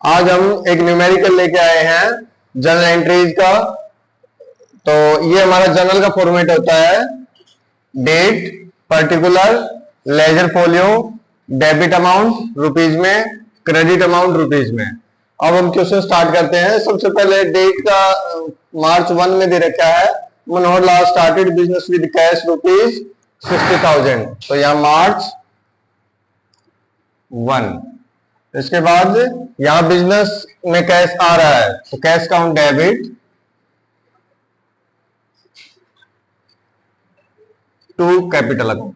आज हम एक न्यूमेरिकल लेके आए हैं जर्नल एंट्रीज का। तो ये हमारा जर्नल का फॉर्मेट होता है date, particular, ledger folio, debit amount rupees में, क्रेडिट अमाउंट रुपीज में। अब हम क्वेश्चन स्टार्ट करते हैं। सबसे पहले डेट का मार्च 1 में दे रखा है, Manohar started business with cash rupees 60,000। तो यहां मार्च 1। इसके बाद यहां बिजनेस में कैश आ रहा है तो cash account debit to capital account.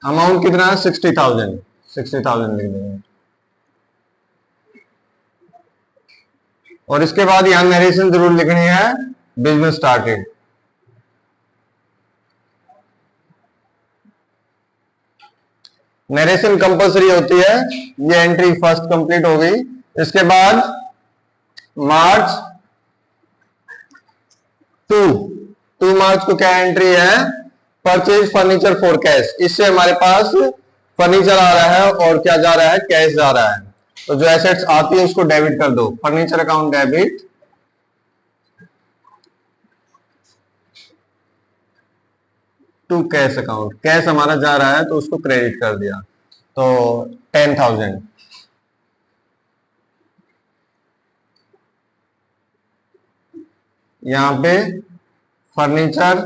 Amount कितना है? 60,000। 60,000 लिख देंगे। और इसके बाद यहां नरेशन जरूर लिखनी है, बिजनेस स्टार्टेड। नरेशन कंपलसरी होती है, ये एंट्री फर्स्ट कंप्लीट हो गई। इसके बाद मार्च 2 मार्च को क्या एंट्री है? Purchase furniture for cash. इससे हमारे पास फर्नीचर आ रहा है और क्या जा रहा है? कैश जा रहा है। तो जो एसेट्स आती है उसको डेबिट कर दो, furniture account debit to cash account. Cash हमारा जा रहा है तो उसको क्रेडिट कर दिया, तो 10,000। यहां पे फर्नीचर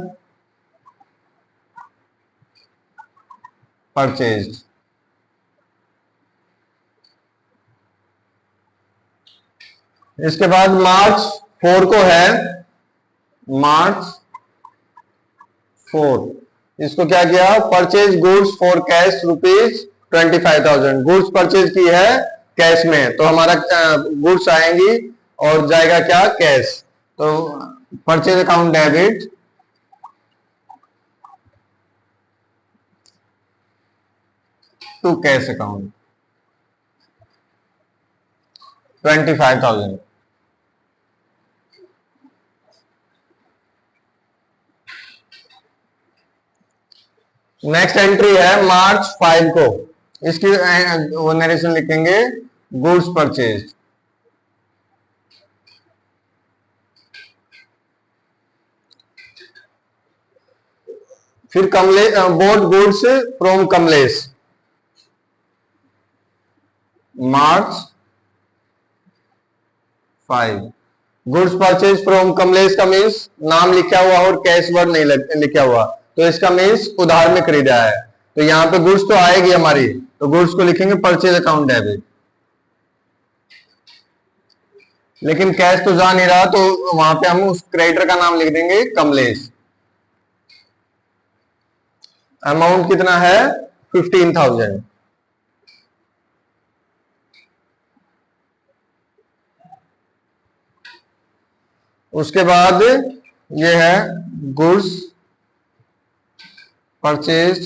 परचेज। इसके बाद मार्च 4 को है, मार्च 4, इसको क्या किया? Purchase goods for cash rupees 25,000। Goods purchase की है कैश में, तो हमारा गुड्स आएंगी और जाएगा क्या? कैश। तो purchase account debit to cash account 25,000। Next entry है मार्च 5 को, इसकी वो नरेशन लिखेंगे गुड्स परचेज। फिर Kamlesh boat goods from Kamlesh, March 5। Goods purchase from Kamlesh का मीन्स नाम लिखा हुआ और कैश वर्ड नहीं लिखा हुआ, तो इसका मीन्स उधार में खरीदा है। तो यहां पे गुड्स तो आएगी हमारी, तो गुड्स को लिखेंगे परचेज अकाउंट डेबिट। लेकिन कैश तो जा नहीं रहा, तो वहां पे हम उस क्रेडिटर का नाम लिख देंगे कमलेश। अमाउंट कितना है? 15,000। उसके बाद ये है गुड्स परचेज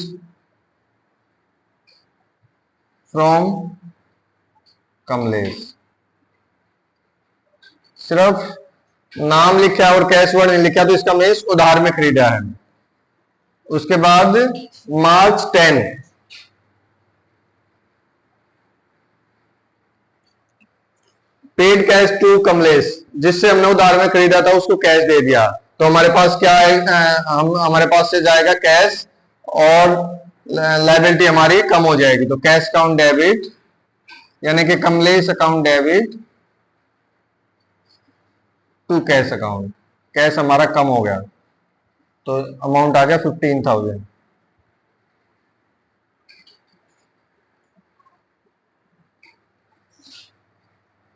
फ्रॉम कमलेश। सिर्फ नाम लिखा और कैश वर्ड नहीं लिखा, तो इसका मीन्स उधार में खरीदा है। उसके बाद मार्च 10, पेड कैश टू कमलेश, जिससे हमने उधार में खरीदा था उसको कैश दे दिया। तो हमारे पास क्या है? हमारे पास से जाएगा कैश और लायबिलिटी हमारी कम हो जाएगी। तो कैश अकाउंट डेबिट, यानी कि Kamlesh account debit to cash account. Cash हमारा कम हो गया, तो अमाउंट आ गया 15,000।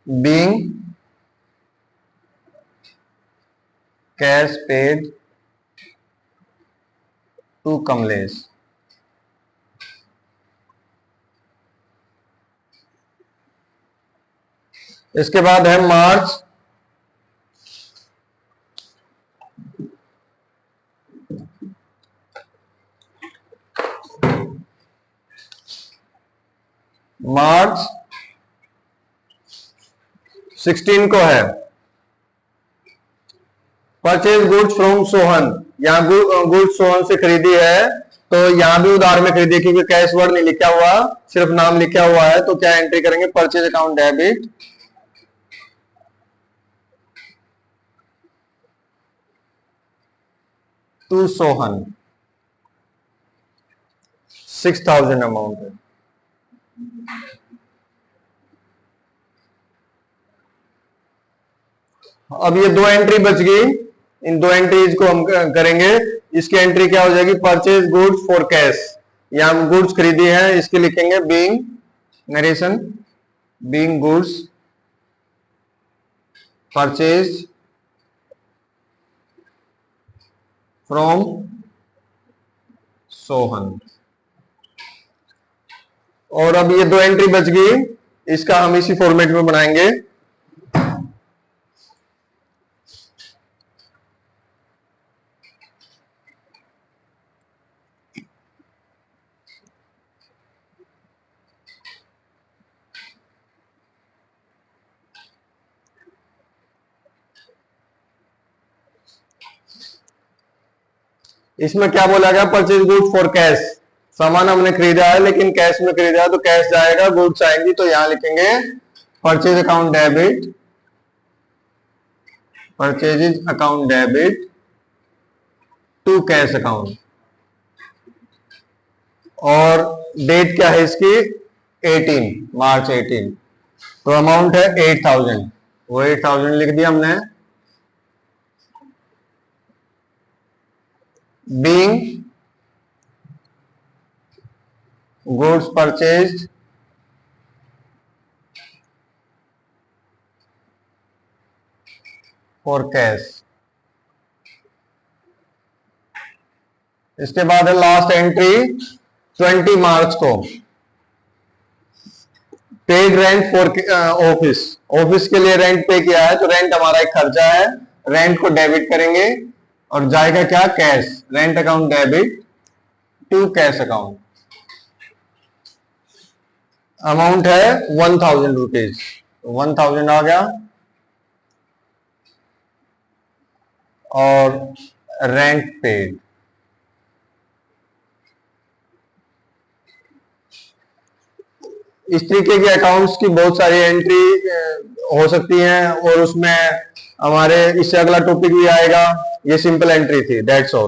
being cash paid to Kamlesh. इसके बाद है मार्च 16 को है परचेज गुड्स फ्रॉम सोहन। यहां गुड्स सोहन से खरीदी है तो यहाँ भी उधार में खरीदे, क्योंकि कैश वर्ड नहीं लिखा हुआ, सिर्फ नाम लिखा हुआ है, तो क्या एंट्री करेंगे, purchase account debit to Sohan, 6,000 amount है। अब ये दो एंट्री बच गई, इन दो एंट्रीज को हम करेंगे। इसकी एंट्री क्या हो जाएगी, परचेज गुड्स फॉर कैश, या हम गुड्स खरीदी है, इसके लिखेंगे being narration, being goods purchase from Sohan. और अब ये दो एंट्री बच गई, इसका हम इसी फॉर्मेट में बनाएंगे। इसमें क्या बोला गया, परचेज गुड्स फॉर कैश, सामान हमने खरीदा है लेकिन कैश में खरीदा है, तो कैश जाएगा, गुड्स आएंगी, तो यहां लिखेंगे purchase account debit, purchase account debit to cash account. और डेट क्या है इसकी, 18 मार्च 18, तो अमाउंट है 8,000, वो 8,000 लिख दिया हमने। Being goods purchased for cash. इसके बाद है लास्ट एंट्री 20 मार्च को, paid rent for office, office के लिए रेंट पे किया है, तो रेंट हमारा एक खर्चा है, रेंट को डेबिट करेंगे और जाएगा क्या, cash, rent account debit to cash account. Amount है 1,000 रुपीज, 1,000 आ गया, और रेंट पेड। इस तरीके के अकाउंट्स की बहुत सारी एंट्री हो सकती हैं, और उसमें हमारे इससे अगला टॉपिक भी आएगा। ये सिंपल एंट्री थी, दैट्स ऑल।